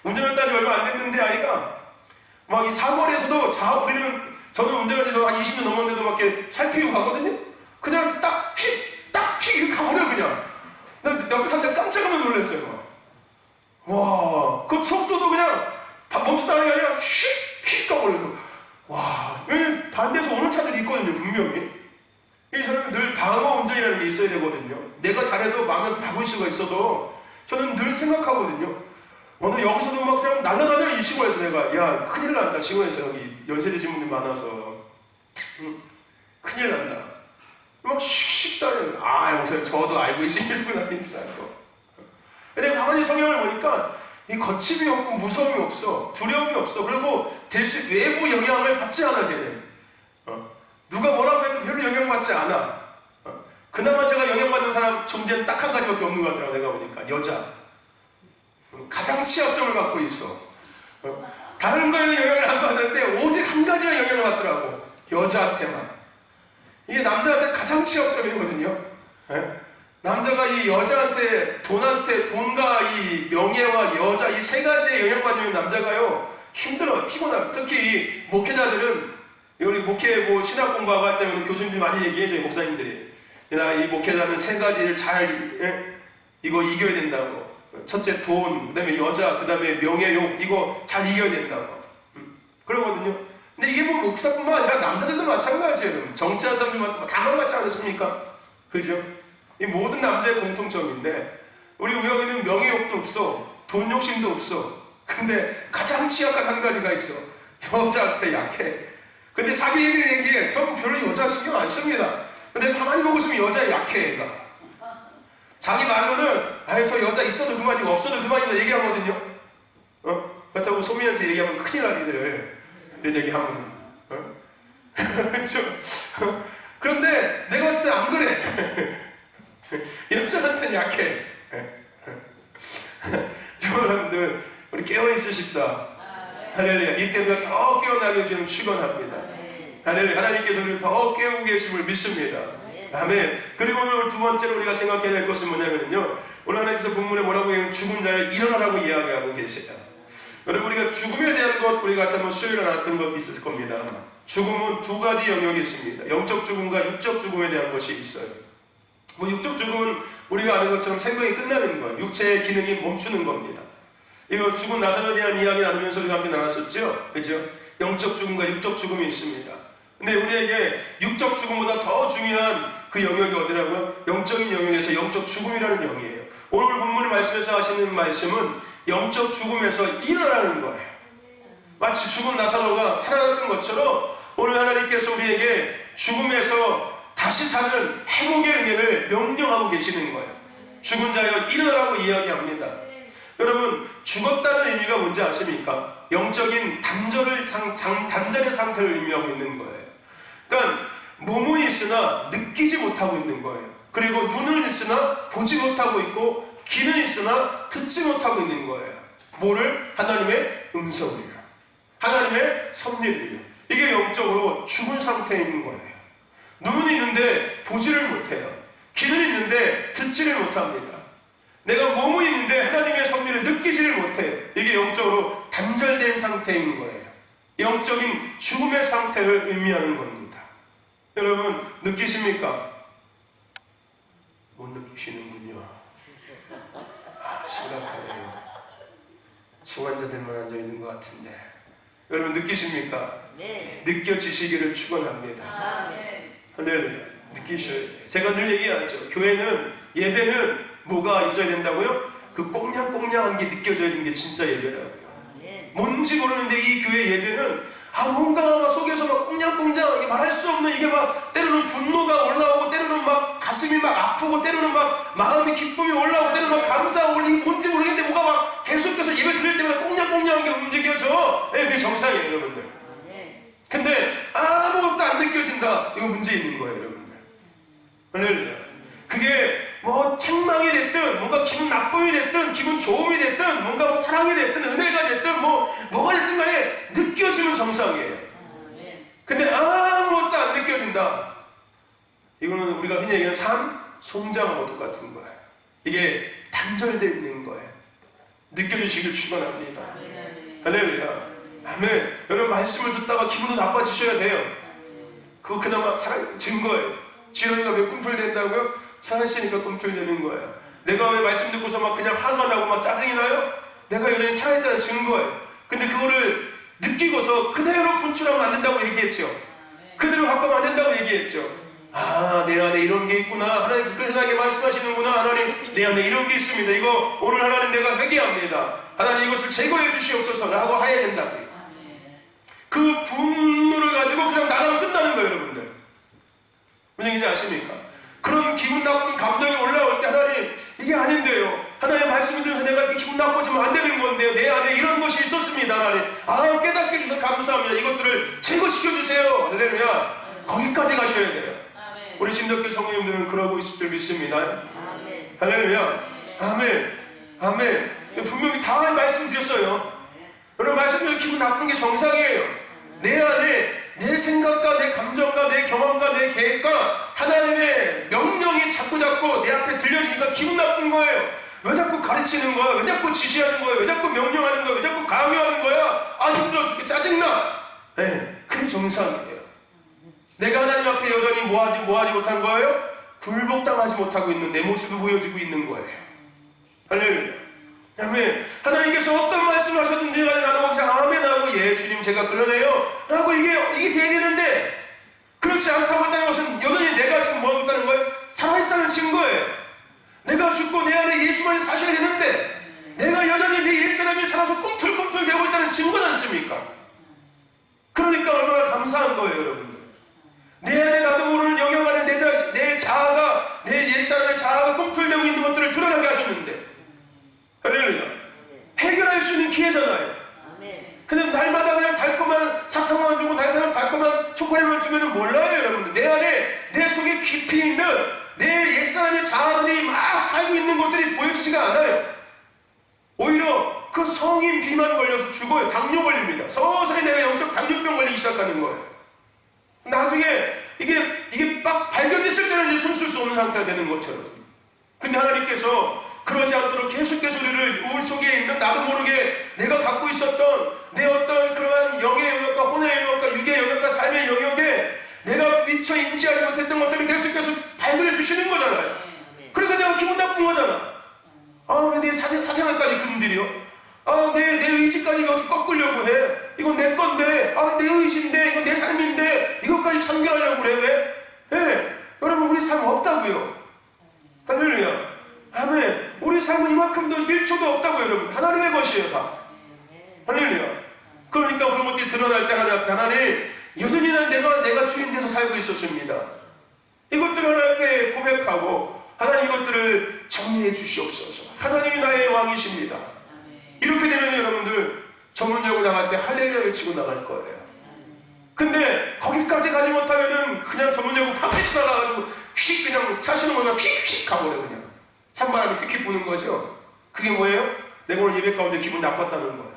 S1: 운전했다니 얼마 안 됐는데 아이가 막 이 사거리에서도 저는 운전한 지도 한 20년 넘었는데도 막 이렇게 살피고 가거든요. 그냥 딱 이렇게 가버려 그냥. 나 옆에 사람들 깜짝 놀랐어요. 와, 그 속도도 그냥 멈췄다는 게 아니라 휙 가버려요. 와, 반대에서 오는 차들이 있거든요, 분명히. 이 사람은 늘 방어 운전이라는 게 있어야 되거든요. 내가 잘해도 막아서 박을 수가 있어서 저는 늘 생각하거든요. 오늘 여기서도 막 그냥 날라다녀 이 시골에서 내가 야 큰일 난다. 시골에서 여기 연세대신 분들이 많아서 큰일 난다. 막 슉슉 다녀요. 아, 목사님 저도 알고 있으시는구나 이런 줄 알고. 근데 가만히 성경을 보니까 이 거침이 없고 무서움이 없어. 두려움이 없어. 그리고 대신 외부 영향을 받지 않아 쟤는. 누가 뭐라고 해도 별로 영향받지 않아. 그나마 제가 영향받는 사람 존재는 딱 한 가지밖에 없는 것 같더라고. 내가 보니까 여자. 가장 취약점을 갖고 있어. 다른 거에는 영향을 안 받는데 오직 한 가지만 영향을 받더라고. 여자한테만. 이게 남자한테 가장 취약점이거든요. 남자가 이 여자한테 돈과 이 명예와 여자 이 세 가지에 영향받으면 남자가요 힘들어, 피곤하고. 특히 이 목회자들은 우리 목회 신학 공부할 때는 교수님들이 많이 얘기해줘요. 목사님들이 이 목회자는 세 가지를 잘 이거 이겨야 된다고. 첫째 돈, 그 다음에 여자, 그 다음에 명예욕 이거 잘 이겨야 된다고 그러거든요. 근데 이게 목사뿐만 아니라 남자들도 마찬가지예요. 정치하는 사람들만 다 마찬가지 않으십니까? 그죠? 이 모든 남자의 공통점인데 우리 우영이는 명예욕도 없어, 돈 욕심도 없어. 근데 가장 취약한 한 가지가 있어. 여자한테 약해. 근데 자기들 얘기해. 전 별로 여자 신경 안 씁니다. 근데 가만히 보고 있으면 여자에 약해 얘가. 자기 말로는 저 여자 있어도 그만이고 없어도 그만이다 얘기하거든요. 그렇다고 소민한테 얘기하면 큰일 나니들 이런 얘기하면 그런데 내가 봤을 때 안 그래. 여자한테는 약해. 여러분들 우리 깨어있으십다. 할렐루야. 이때보다 더 깨어나게 좀 축원합니다. 할렐루야. 하나님께서 우리를 더 깨우고 계심을 믿습니다. 아멘. 그리고 오늘 두 번째로 우리가 생각해야 될 것은 뭐냐면요, 오늘 하나님께서 본문에 뭐라고 하냐면 죽은 자여 일어나라고 이야기하고 계세요. 여러분 우리가 죽음에 대한 것 우리가 같이 한번 수요일에 나눴던 것 있을 겁니다. 죽음은 두 가지 영역이 있습니다. 영적 죽음과 육적 죽음에 대한 것이 있어요. 육적 죽음은 우리가 아는 것처럼 생명이 끝나는 거예요. 육체의 기능이 멈추는 겁니다. 이거 죽은 나사로에 대한 이야기 나누면서 우리가 함께 나눴었죠? 그죠? 영적 죽음과 육적 죽음이 있습니다. 근데 우리에게 육적 죽음보다 더 중요한 그 영역이 어디라고요? 영적인 영역에서 영적 죽음이라는 영이에요. 오늘 본문의 말씀에서 하시는 말씀은 영적 죽음에서 일어나는 거예요. 마치 죽은 나사로가 살아났던 것처럼 오늘 하나님께서 우리에게 죽음에서 다시 사는 회복의 은혜를 명령하고 계시는 거예요. 죽은 자여 일어나라고 이야기합니다. 여러분 죽었다는 의미가 뭔지 아십니까? 영적인 단절의 상태를 의미하고 있는 거예요. 그러니까 몸은 있으나 느끼지 못하고 있는 거예요. 그리고 눈은 있으나 보지 못하고 있고 귀는 있으나 듣지 못하고 있는 거예요. 뭐를? 하나님의 음성이요, 하나님의 섭리를요. 이게 영적으로 죽은 상태에 있는 거예요. 눈은 있는데 보지를 못해요. 귀는 있는데 듣지를 못합니다. 내가 몸은 있는데 하나님의 섭리를 느끼지를 못해요. 이게 영적으로 단절된 상태인 거예요. 영적인 죽음의 상태를 의미하는 겁니다. 여러분 느끼십니까? 못 느끼시는군요. 심각하네요. 중환자들만 앉아있는 것 같은데 여러분 느끼십니까?
S2: 네.
S1: 느껴지시기를 축원합니다.
S2: 아멘.
S1: 할렐루야. 느끼셔야 돼요. 제가 늘 얘기하죠. 교회는 예배는 뭐가 있어야 된다고요? 그 꽁냥꽁냥한 게 느껴져야 되는 게 진짜 예배라고요. 뭔지 모르는데 이 교회 예배는 뭔가 속에서 막 꽁냥꽁냥 말할 수 없는 이게 막 때로는 분노가 올라오고 때로는 막 가슴이 막 아프고 때로는 막 마음이 기쁨이 올라오고 때로는 막 감사가 올리고 뭔지 모르겠는데 뭐가 막 계속해서 예배 드릴 때마다 꽁냥꽁냥한 게 움직여져. 그게 정상이에요 여러분들. 근데 아무것도 안 느껴진다. 이거 문제 있는 거예요 여러분들. 할렐루야. 그게 뭐 책망이 됐든 뭔가 기분 나쁨이 됐든 기분 좋음이 됐든 뭔가 뭐 사랑이 됐든 은혜가 됐든 뭐가 됐든 간에 느껴지면 정상이에요. 근데 아무것도 안 느껴진다. 이거는 우리가 흔히 얘기하는 송장하고 똑같은 거예요. 이게 단절되어 있는 거예요. 느껴지시길 축원합니다. 할렐루야. 아멘. 여러분 말씀을 듣다가 기분도 나빠지셔야 돼요. 그거 그나마 사랑 증거예요. 지렁이가 왜 꿈틀댄다고요? 살아있으니까 꿈틀대는 거예요. 내가 왜 말씀 듣고서 막 그냥 화가 나고 막 짜증이 나요? 내가 여전히 살아있다는 증거예요. 근데 그거를 느끼고서 그대로 분출하면 안 된다고 얘기했죠. 그대로 바꾸면 안 된다고 얘기했죠. 내 안에 이런 게 있구나. 하나님 그렇게 말씀하시는구나. 하나님 내 안에 이런 게 있습니다. 이거 오늘 하나님 내가 회개합니다. 하나님 이것을 제거해 주시옵소서 라고 해야 된다고요. 그 분노를 가지고 그냥 나가면 끝나는 거예요 여러분들. 무슨 얘기인지 아십니까? 그런 기분 나쁜 감정이 올라올 때 하나님 이게 아닌데요. 하나님 말씀을 들으면서 내가 이렇게 기분 나빠지면 안 되는 건데요. 내 안에 이런 것이 있었습니다. 하나님 깨닫게 해주셔서 감사합니다. 이것들을 제거시켜 주세요. 할렐루야. 거기까지 가셔야 돼요. 우리 신덕교 성도님들은 그러고 있을 줄 믿습니다. 할렐루야. 아멘. 분명히 다 말씀드렸어요. 여러분 말씀드린 기분 나쁜 게 정상이에요. 내 안에 내 생각과 내 감정과 내 경험과 내 계획과 하나님의 명령이 자꾸 내 앞에 들려지니까 기분 나쁜 거예요. 왜 자꾸 가르치는 거야? 왜 자꾸 지시하는 거야? 왜 자꾸 명령하는 거야? 왜 자꾸 강요하는 거야? 힘들어 죽게 짜증나. 그게 정상이에요. 내가 하나님 앞에 여전히 뭐하지 못한 거예요? 굴복당하지 못하고 있는 내 모습이 보여지고 있는 거예요. 할렐루야. 아멘. 하나님께서 어떤 말씀을 하셨든지 간에 나는 그냥 아멘하고 예 주님 제가 그러네요 라고 이게 돼야 되는데 그렇지 않다고 한다는 것은 여전히 내가 지금 뭐하고 있다는 거예요? 살아있다는 증거예요. 내가 죽고 내 안에 예수만이 사셔야 되는데 내가 여전히 내 옛사람이 살아서 꿈틀꿈틀 대고 있다는 증거지 않습니까? 그러니까 얼마나 감사한 거예요 여러분들. 내 안에 나도 모르는 영역 안에 내 자아가 내 옛사람의 자아가 꿈틀대고 있는 것들을 드러나게 하셨는데 할렐루야. 해결할 수 있는 기회잖아요. 근데 날마다 그냥 달콤한 사탕만 주고 달콤한 초콜릿만 주면 몰라요 여러분들. 내 안에 내 속에 깊이 있는 내 옛사람의 자아들이 막 살고 있는 것들이 보여지지가 않아요. 오히려 그 성인 비만 걸려서 죽어요. 당뇨 걸립니다. 서서히 내가 영적 당뇨병 걸리기 시작하는 거예요. 나중에 이게 막 발견됐을 때는 이제 손쓸 수 없는 상태가 되는 것처럼. 근데 하나님께서 그러지 않도록 계속해서 우리를 우울 속에 있는 나도 모르게 내가 갖고 있었던 내 어떤 그러한 영의 영역과 혼의 영역과 육의 영역과 삶의 영역에 내가 미처 인지하지 못했던 것들을 계속해서 발견해 주시는 거잖아요. 그러니까 내가 기분 나쁜 거잖아. 내 사생활까지 그분들이요. 내 의지까지 어떻게 꺾으려고 해. 이건 내 건데, 내 의지인데, 이건 내 삶인데, 이것까지 참견하려고 그래, 왜? 여러분, 우리 삶 없다고요. 할렐루야. 아멘. 우리 삶은 이만큼도 1초도 없다고요, 여러분. 하나님의 것이에요, 다. 할렐루야. 그러니까 그런 것들이 드러날 때 하나님 앞에 하나님, 여전히 내가 주인 돼서 살고 있었습니다. 이것들을 하나님께 고백하고, 하나님 이것들을 정리해 주시옵소서. 하나님이 나의 왕이십니다. 이렇게 되면 여러분들 전문역을 나갈 때 할렐루야 외치고 나갈 거예요. 근데 거기까지 가지 못하면은 그냥 전문역을 확 뛰쳐나가가지고 휙 그냥 차시는 거가 휙휙 가버려 그냥. 찬바람이 휙휙 부는 거죠. 그게 뭐예요? 내가 오늘 예배 가운데 기분 나빴다는 거야.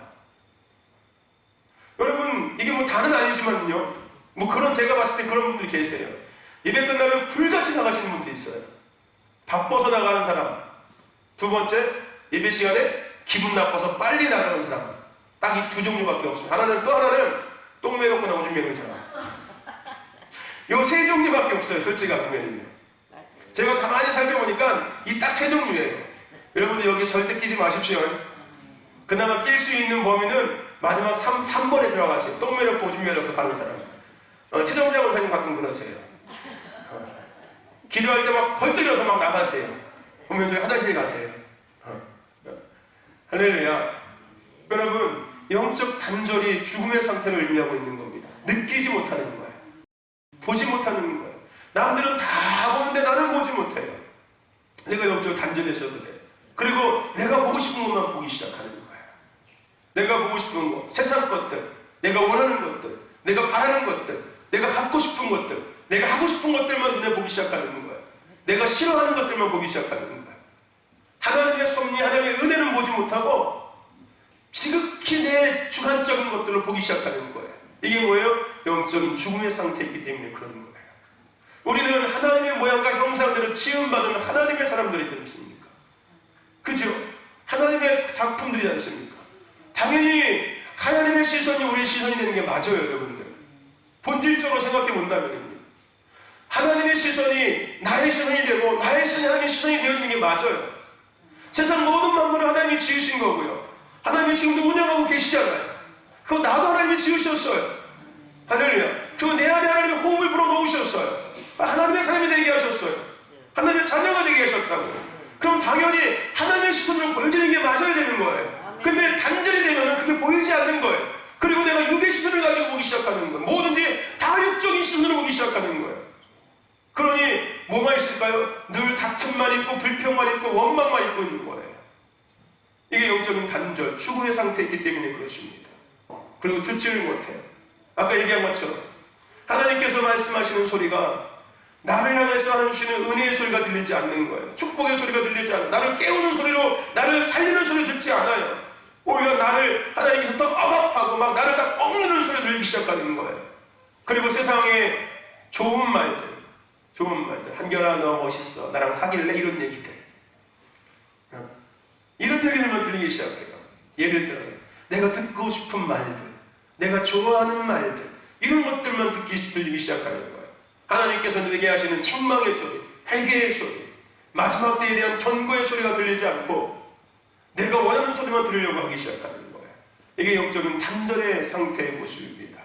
S1: 여러분 이게 뭐 다는 아니지만요. 뭐 그런 제가 봤을 때 그런 분들이 계세요. 예배 끝나면 불같이 나가시는 분들이 있어요. 바빠서 나가는 사람. 두 번째 예배 시간에 기분 나빠서 빨리 나가는 사람. 딱 이 두 종류밖에 없어요. 또 하나는 똥 매놓고 나오신 명이잖아. 요 세 종류밖에 없어요. 솔직하게 보면요. 제가 가만히 살펴보니까 이 딱 세 종류예요. 여러분들 여기 절대 끼지 마십시오. 그나마 낄 수 있는 범위는 마지막 3번에 들어가세요. 똥매력, 오줌매력서 가는 사람. 최정장을 사님 가끔 그러세요. 기도할 때 막 벌떡여서 막 나가세요. 보면서 화장실 가세요. 할렐루야. 여러분, 영적 단절이 죽음의 상태를 의미하고 있는 겁니다. 느끼지 못하는 거예요. 보지 못하는 거예요. 남들은 다 보는데 나는 보지 못해요. 내가 영적 단절해서 그래. 그리고 내가 보고 싶은 것만 보기 시작하는 거예요. 내가 보고 싶은 것, 세상 것들, 내가 원하는 것들, 내가 바라는 것들, 내가 갖고 싶은 것들, 내가 하고 싶은 것들만 눈에 보기 시작하는 거예요. 내가 싫어하는 것들만 보기 시작하는 거예요. 하나님의 섭리, 하나님의 은혜는 보지 못하고 지극히 내 주관적인 것들을 보기 시작하는 거예요. 이게 뭐예요? 영적인 죽음의 상태이기 때문에 그런 거예요. 우리는 하나님의 모양과 형상대로 지음받은 하나님의 사람들이지 않습니까? 그죠? 하나님의 작품들이지 않습니까? 당연히 하나님의 시선이 우리의 시선이 되는 게 맞아요, 여러분들. 본질적으로 생각해 본다면요. 하나님의 시선이 나의 시선이 되고 나의 시선이 하나님의 시선이 되어 있는 게 맞아요. 세상 모든 만물을 하나님이 지으신 거고요. 하나님이 지금도 운영하고 계시잖아요. 그거 나도 하나님이 지으셨어요. 할렐루야. 그 내 안에 하나님의 호흡을 불어넣으셨어요. 하나님의 사람이 되게 하셨어요. 하나님의 자녀가 되게 하셨다고요. 그럼 당연히 하나님의 시선을 보여주는 게 맞아야 되는 거예요. 근데 단절이 되면 그게 보이지 않는 거예요. 그리고 내가 육의 시선을 가지고 보기 시작하는 거예요. 뭐든지 다 육적인 시선으로 보기 시작하는 거예요. 그러니 뭐가 있을까요? 늘 다툼만 있고 불평만 있고 원망만 있고 있는 거예요. 이게 영적인 단절, 죽음의 상태이기 때문에 그렇습니다. 그리고 듣지를 못해요. 아까 얘기한 것처럼 하나님께서 말씀하시는 소리가 나를 향해서 하는 주시는 은혜의 소리가 들리지 않는 거예요. 축복의 소리가 들리지 않아요. 나를 깨우는 소리로 나를 살리는 소리 듣지 않아요. 오히려 나를 하나님께서 더 억압하고 막 나를 다 억누르는 소리 들리기 시작하는 거예요. 그리고 세상에 좋은 말들, 한결아 너 멋있어, 나랑 사귈래? 이런 얘기들, 이런 얘기들만 들리기 시작해요. 예를 들어서 내가 듣고 싶은 말들, 내가 좋아하는 말들, 이런 것들만 들리기 시작하는 거예요. 하나님께서 내게 하시는 책망의 소리, 회개의 소리, 마지막 때에 대한 경고의 소리가 들리지 않고 내가 원하는 소리만 들으려고 하기 시작하는 거예요. 이게 영적인 단절의 상태의 모습입니다.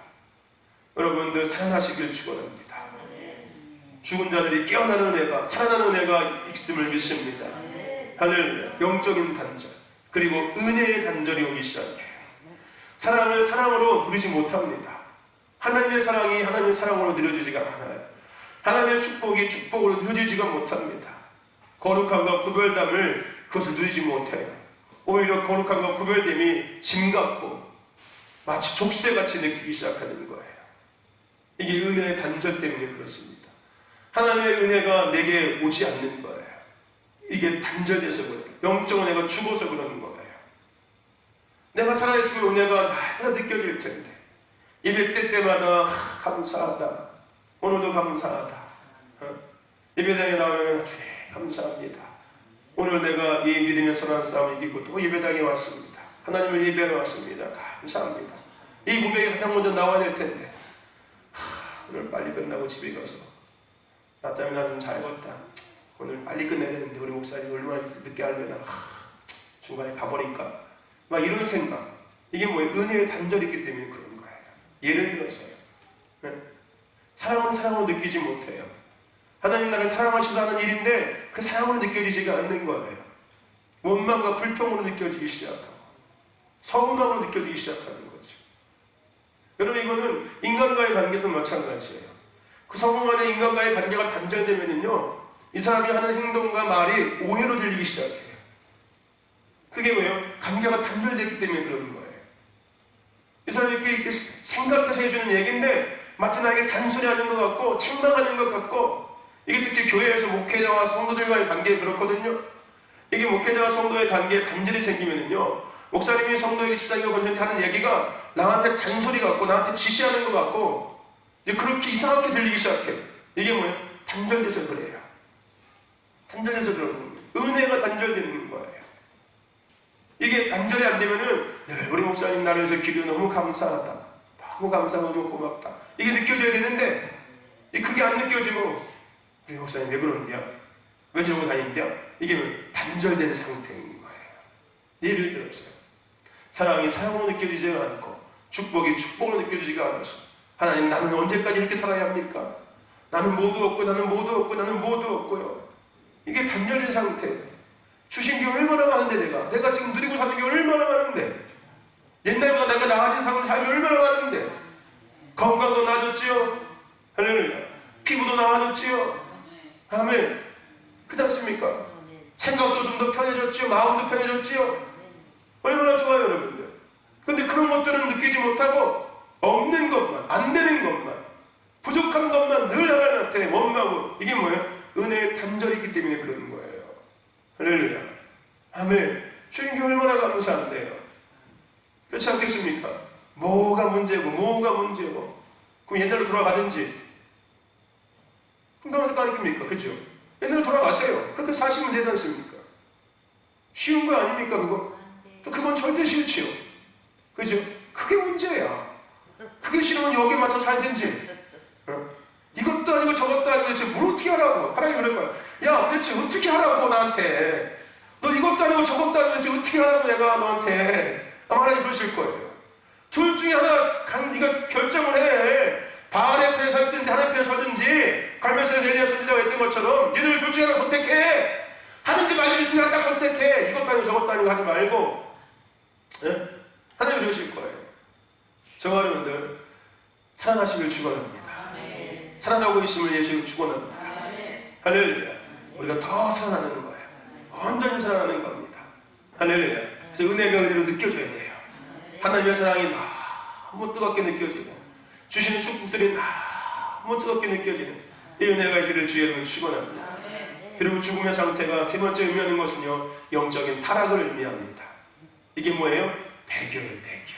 S1: 여러분들 살아나시길 축원합니다. 죽은 자들이 깨어나는 은혜가, 살아나는 은혜가 있음을 믿습니다. 할렐루야. 영적인 단절, 그리고 은혜의 단절이 오기 시작해요. 사랑을 사랑으로 누리지 못합니다. 하나님의 사랑이 하나님의 사랑으로 누려지지가 않아요. 하나님의 축복이 축복으로 누려지지가 못합니다. 거룩함과 구별됨을 그것을 누리지 못해요. 오히려 거룩함과 구별됨이 짐 같고 마치 족쇄같이 느끼기 시작하는 거예요. 이게 은혜의 단절 때문에 그렇습니다. 하나님의 은혜가 내게 오지 않는 거예요. 이게 단절돼서 그래요. 영적으로 내가 죽어서 그러는 거예요. 내가 살아있으면 은혜가 날마다 느껴질 텐데 예배 때마다 감사하다, 오늘도 감사하다, 예배당에 나오면 감사합니다, 오늘 내가 이 믿음의 선한 싸움 이기고 또 예배당에 왔습니다, 하나님을 예배하러 왔습니다, 감사합니다. 이 고백이 가장 먼저 나와야 될 텐데 오늘 빨리 끝나고 집에 가서 낮잠이 나 좀 자야겠다, 오늘 빨리 끝내야 되는데 우리 목사님 얼마나 늦게 알면 중간에 가버릴까, 막 이런 생각. 이게 뭐예요? 은혜의 단절이기 때문에 그런 거예요. 예를 들어서요, 사랑은 사랑으로 느끼지 못해요. 하나님 나를 사랑하셔서 하는 일인데 그 사랑으로 느껴지지가 않는 거예요. 원망과 불평으로 느껴지기 시작하고 서운함으로 느껴지기 시작하는 거죠. 여러분, 이거는 인간과의 관계도 마찬가지예요. 그 성공 안에 인간과의 관계가 단절되면요, 이 사람이 하는 행동과 말이 오해로 들리기 시작해요. 그게 뭐예요? 관계가 단절됐기 때문에 그런 거예요. 이 사람이 이렇게 생각해서 해주는 얘기인데 마치 나에게 잔소리하는 것 같고 책망하는 것 같고, 이게 특히 교회에서 목회자와 성도들과의 관계에 그렇거든요. 이게 목회자와 성도의 관계에 단절이 생기면은요, 목사님이 성도에게 십자가 건전히 하는 얘기가 나한테 잔소리 같고 나한테 지시하는 것 같고 그렇게 이상하게 들리기 시작해요. 이게 뭐예요? 단절돼서 그래요. 단절돼서 그러는 거예요. 은혜가 단절되는 거예요. 이게 단절이 안 되면은 우리 목사님 나를 위해서 기도 너무 감사하다, 너무 감사하고 너무 고맙다, 이게 느껴져야 되는데 그게 안 느껴지고, 우리 목사님 왜 그러는데요? 왜 저러고 다니는데요? 이게 단절된 상태인 거예요. 예를 들어서요. 사랑이 사랑으로 느껴지지 않고 축복이 축복으로 느껴지지가 않아서, 하나님, 나는 언제까지 이렇게 살아야 합니까? 나는 모두 없고 나는 모두 없고 나는 모두 없고요. 이게 단절된 상태. 주신 게 얼마나 많은데, 내가 지금 누리고 사는 게 얼마나 많은데, 옛날보다 내가 나아진 삶이 얼마나 많은데, 건강도 나아졌지요. 할렐루야. 피부도 나아졌지요. 아멘. 그렇지 않습니까? 생각도 좀 더 편해졌지요. 마음도 편해졌지요. 얼마나 좋아요, 여러분들. 근데 그런 것들은 느끼지 못하고 없는 것만, 안 되는 것만, 부족한 것만 늘 하나님한테 원망하고, 이게 뭐예요? 은혜의 단절이기 때문에 그런 거예요. 할렐루야. 아멘. 주님 게 얼마나 감사한데요. 그렇지 않겠습니까? 뭐가 문제고. 그럼 옛날로 돌아가든지. 그건 거 아닙니까? 그죠? 옛날로 돌아가세요. 그렇게 사시면 되지 않습니까? 쉬운 거 아닙니까, 그거? 또 그건 절대 싫지요. 그죠? 그게 문제야. 그게 싫으면 여기에 맞춰 살든지. 이것도 아니고 저것도 아니고 대체 뭘 어떻게 하라고? 하나님 그럴 거야. 야, 도대체 어떻게 하라고, 나한테? 너 이것도 아니고 저것도 아니고 대체 어떻게 하라고, 내가 너한테? 아마 하나님 그러실 거예요. 둘 중에 하나, 네가 결정을 해. 바알의 편에 설든지 하나님 편에 설든지, 갈멜산에서 엘리야 선지자가 했던 것처럼 너희들 둘 중에 하나 선택해. 하든지 말든지 둘 중에 하나 딱 선택해. 이것도 아니고 저것도 아니고 하지 말고. 네? 하나님 그러실 거예요. 정말 여러분들, 사랑하시길 축원합니다. 살아나고 있음을 예수님 축원합니다. 할렐루야. 우리가 더 살아나는 거예요. 완전히 살아나는 겁니다. 할렐루야. 그래서 은혜가 은혜로 느껴져야 돼요. 하나님의 사랑이 너무 뜨겁게 느껴지고, 주시는 축복들이 너무 뜨겁게 느껴지는 이 은혜가 있기를 주의 이름으로 축원합니다. 그리고 죽음의 상태가 세 번째 의미하는 것은요, 영적인 타락을 의미합니다. 이게 뭐예요? 배교예요, 배교.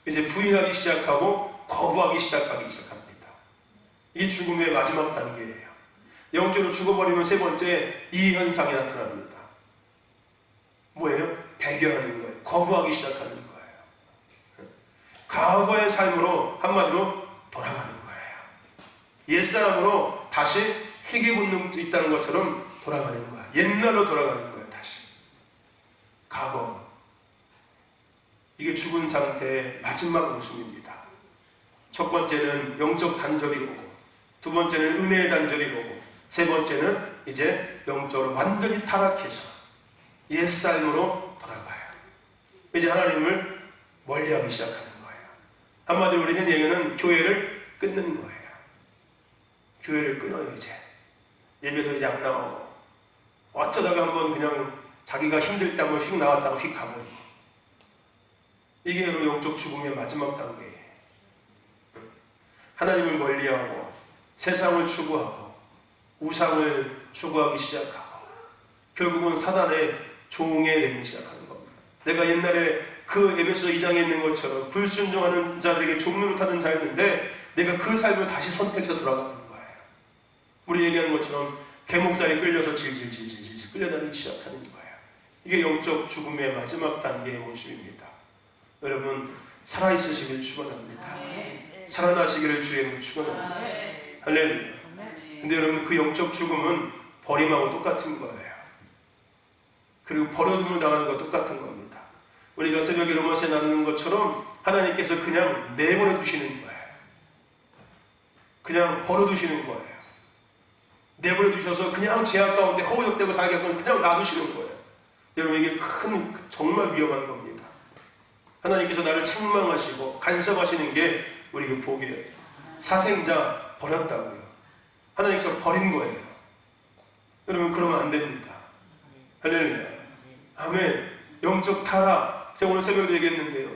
S1: 이제 부인하기 시작하고 거부하기 시작합니다. 이게 죽음의 마지막 단계예요. 영적으로 죽어버리면 세 번째 이 현상이 나타납니다. 뭐예요? 배교하는 거예요. 거부하기 시작하는 거예요. 과거의 삶으로, 한마디로 돌아가는 거예요. 옛사람으로 다시 회개 본능이 있다는 것처럼 돌아가는 거야. 옛날로 돌아가는 거예요. 다시. 과거. 이게 죽은 상태의 마지막 모습입니다. 첫 번째는 영적 단절이 오고, 두 번째는 은혜의 단절이 오고, 세 번째는 이제 영적으로 완전히 타락해서 옛삶으로 돌아가요. 이제 하나님을 멀리하기 시작하는 거예요. 한마디로 우리 현대에는 교회를 끊는 거예요. 교회를 끊어요. 이제 예배도 이제 안 나오고, 어쩌다가 한번 그냥 자기가 힘들 때 한번 휙 나왔다가 휙 가버리고. 이게 영적 죽음의 마지막 단계예요. 하나님을 멀리하고 세상을 추구하고 우상을 추구하기 시작하고, 결국은 사단의 종에 되기 시작하는 겁니다. 내가 옛날에 그 에베소 2장에 있는 것처럼 불순종하는 자들에게 종로를 타는 자였는데, 내가 그 삶을 다시 선택해서 돌아가는 거예요. 우리 얘기하는 것처럼 개목살이 끌려서 질질 끌려다니기 시작하는 거예요. 이게 영적 죽음의 마지막 단계의 모습입니다. 여러분, 살아있으시길 축원합니다. 살아나시기를 주의 축원합니다. 할렐루야. 근데 여러분, 그 영적 죽음은 버림하고 똑같은 거예요. 그리고 버려둠을 당하는 것 똑같은 겁니다. 우리가 새벽에 로마서에 나누는 것처럼 하나님께서 그냥 내버려 두시는 거예요. 그냥 버려두시는 거예요. 내버려 두셔서 그냥 제약 가운데 허우적대고 살게 하면 그냥 놔두시는 거예요. 여러분, 이게 큰, 정말 위험한 겁니다. 하나님께서 나를 책망하시고 간섭하시는 게 우리에게 복이에요. 사생자 버렸다고요. 하나님께서 버린 거예요. 여러분, 그러면 안 됩니다. 할렐루야. 아멘. 영적 타락. 제가 오늘 새벽에 얘기했는데요.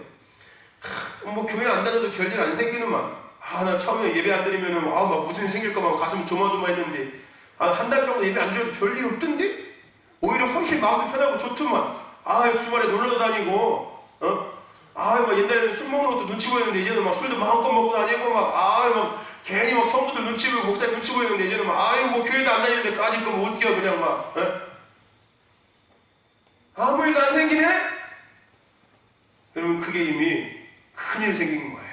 S1: 뭐 교회 안 다녀도 별일 안 생기는만. 나 처음에 예배 안 드리면은 막 무슨 일 생길까 봐 가슴 조마조마했는데, 한 달 정도 예배 안 드려도 별일 없던데? 오히려 훨씬 마음이 편하고 좋더만. 주말에 놀러 다니고, 막 옛날에는 술 먹는 것도 눈치 보였는데, 이제는 막 술도 마음껏 먹고 다니고, 막 괜히 막 성도들 눈치 보고 목사님 눈치 보이는데, 이제는 뭐 교회도 안 다니는데 아직 뭐 어떻게 그냥 막, 아무 일도 안 생기네? 여러분, 그게 이미 큰일 생긴 거예요.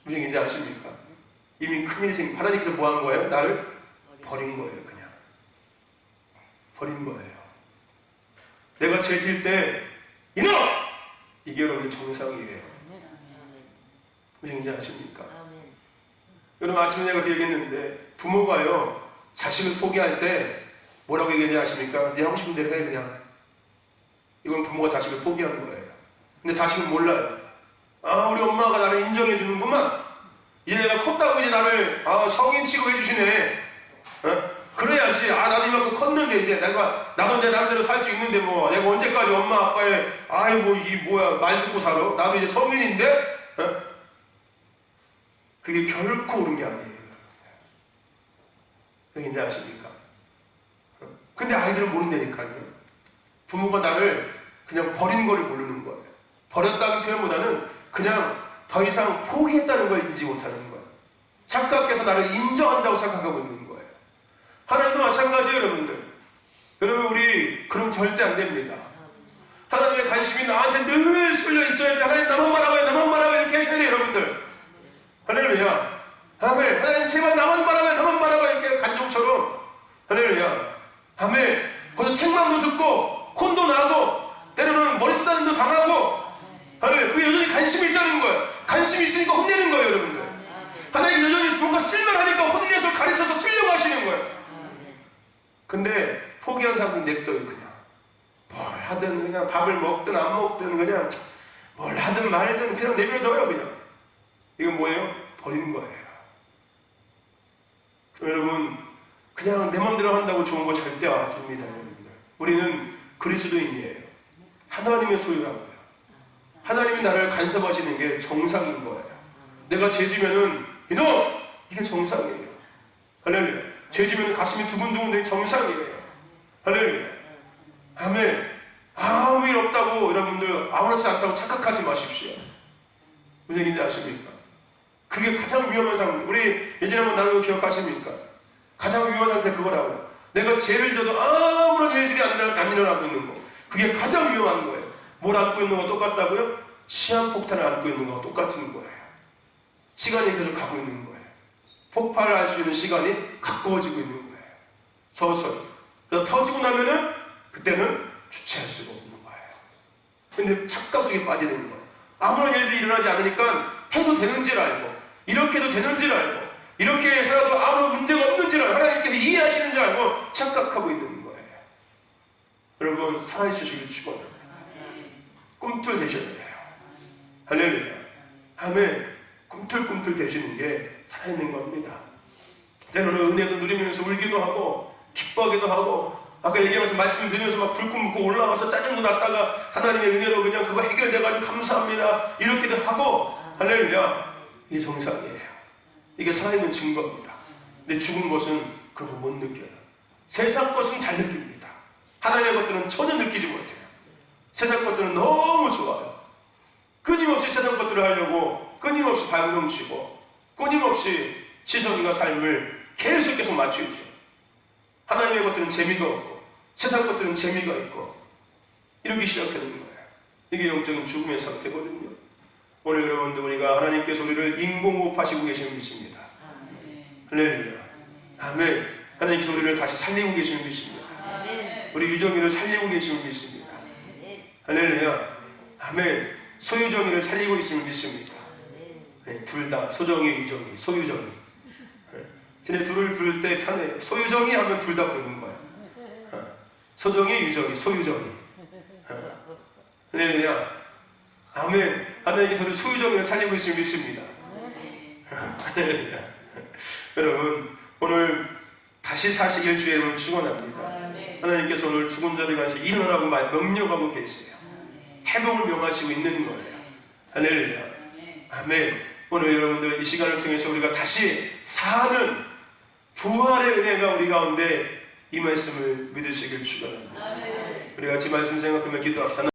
S1: 무슨 얘기인지 아십니까? 이미 큰일이 생긴, 하나님께서 뭐 한 거예요? 나를 버린 거예요. 그냥 버린 거예요. 내가 죄 지을 때 이놈! 이게 여러분의 정상이에요. 무슨 아십니까? 여러분 아침에 내가 그 얘기했는데 부모가요 자식을 포기할 때 뭐라고 얘기하는지 아십니까? 네 하고 싶은 대로 해 그냥. 이건 부모가 자식을 포기하는 거예요. 근데 자식은 몰라요. 아 우리 엄마가 나를 인정해 주는구만. 이제 내가 컸다고 이제 나를 성인 취급해 주시네. 그래야지. 나도 이만큼 컸는데 이제 나도 내 나름대로 살 수 있는데 뭐 내가 언제까지 엄마 아빠의 아이고 이 뭐야 말 듣고 살아? 나도 이제 성인인데? 그게 결코 옳은 게 아니에요. 그게 아십니까? 근데 아이들은 모른다니까요. 부모가 나를 그냥 버린 거를 모르는 거예요. 버렸다는 표현보다는 그냥 더 이상 포기했다는 걸 인지 못하는 거예요. 착각해서 나를 인정한다고 착각하고 있는 거예요. 하나님도 마찬가지예요, 여러분들. 여러분 우리 그럼 절대 안 됩니다. 하나님의 관심이 나한테 늘 쏠려 있어야 돼. 하나님 나만 바라봐요, 나만 바라봐요 이렇게 하셔야 돼요, 여러분들. 할렐루야. 아멘. 하나님 제발 나만 바라봐요, 나만 바라봐요 이렇게 간종처럼. 할렐루야. 아멘. 거기서 책망도 듣고 혼도 나고 때로는 머리 쓰다듬도 당하고. 할렐루야. 그게 여전히 관심이 있다는 거예요. 관심이 있으니까 혼내는 거예요, 여러분들. 하나님 여전히 뭔가 쓸만하니까 혼내서 가르쳐서 쓰려고 하시는 거예요. 근데 포기한 사람은 냅둬요. 그냥 뭘 하든 그냥 밥을 먹든 안 먹든 그냥 뭘 하든 말든 그냥 내버려둬요. 그냥 이건 뭐예요? 버리는 거예요. 여러분 그냥 내 맘대로 한다고 좋은 거 절대 안 줍니다. 여러분들. 우리는 그리스도인이에요. 하나님의 소유라고요. 하나님이 나를 간섭하시는 게 정상인 거예요. 내가 죄 지면은 이놈! 이게 정상이에요. 할렐루야. 죄 지면은 가슴이 두근두근 되는 정상이에요. 할렐루야. 아멘. 아무 일 없다고 여러분들 아무렇지 않다고 착각하지 마십시오. 무슨 얘기인지 아십니까? 그게 가장 위험한 상태. 우리 예전에 한번 나눈 거 기억하십니까? 가장 위험한 상태 그거라고요. 내가 죄를 져도 아무런 일들이 안 일어나고 있는 거. 그게 가장 위험한 거예요. 뭘 안고 있는 거 똑같다고요? 시한폭탄을 안고 있는 거 똑같은 거예요. 시간이 계속 가고 있는 거예요. 폭발할 수 있는 시간이 가까워지고 있는 거예요. 서서히. 그래서 터지고 나면은 그때는 주체할 수가 없는 거예요. 근데 착각 속에 빠지는 거예요. 아무런 일도 일어나지 않으니까 해도 되는 줄 알고 이렇게 해도 되는 줄 알고 이렇게 살아도 아무런 문제가 없는 줄 알고 하나님께서 이해하시는 줄 알고 착각하고 있는 거예요. 여러분 살아있으시길 축원합니다. 꿈틀 되셔야 돼요. 할렐루야. 아멘. 꿈틀꿈틀 되시는 게 살아있는 겁니다. 때로는 은혜도 누리면서 울기도 하고 기뻐하기도 하고 아까 얘기하면서 말씀 드리면서 막 불끈 묻고 올라가서 짜증도 났다가 하나님의 은혜로 그냥 그거 해결돼가지고 감사합니다 이렇게도 하고 할렐루야. 이게 정상이에요. 이게 살아있는 증거입니다. 근데 죽은 것은 그거 못 느껴요. 세상 것은 잘 느낍니다. 하나님의 것들은 전혀 느끼지 못해요. 세상 것들은 너무 좋아요. 끊임없이 세상 것들을 하려고 끊임없이 발버둥치고 끊임없이 시선과 삶을 계속 맞추죠. 하나님의 것들은 재미가 없고 세상 것들은 재미가 있고 이러기 시작하는 거예요. 이게 영적인 죽음의 상태거든요. 오늘 여러분들 우리가 하나님께서 우리를 인공호흡하시고 계시는 믿습니다. 할렐루야. 아멘. 하나님께서 우리를 다시 살리고 계시는 믿습니다. 우리 유정이를 살리고 계시는 믿습니다. 할렐루야. 아멘. 소유정이를 살리고 있음을 믿습니다. 네, 둘 다 소정이, 유정이, 소유정이. 쟤네 둘을 부를 때 편해요. 소유정이 하면 둘 다 부르는 거예요. 소정이, 유정이, 소유정이. 할렐루야. 아멘. 하나님께서 우리 소유정이를 살리고 있음을 믿습니다. 할렐루야. 여러분 오늘 다시 사시길 주의 이름으로 축원합니다. 하나님께서 오늘 죽은 자들에 관해서 일어나라고 명령하고 계세요. 회복을 명하시고 있는 거예요. 할렐루야. 아멘. 오늘 여러분들 이 시간을 통해서 우리가 다시 사는 부활의 은혜가 우리 가운데 이 말씀을 믿으시길 축원합니다. 우리 같이 말씀 생각하며 기도합시다.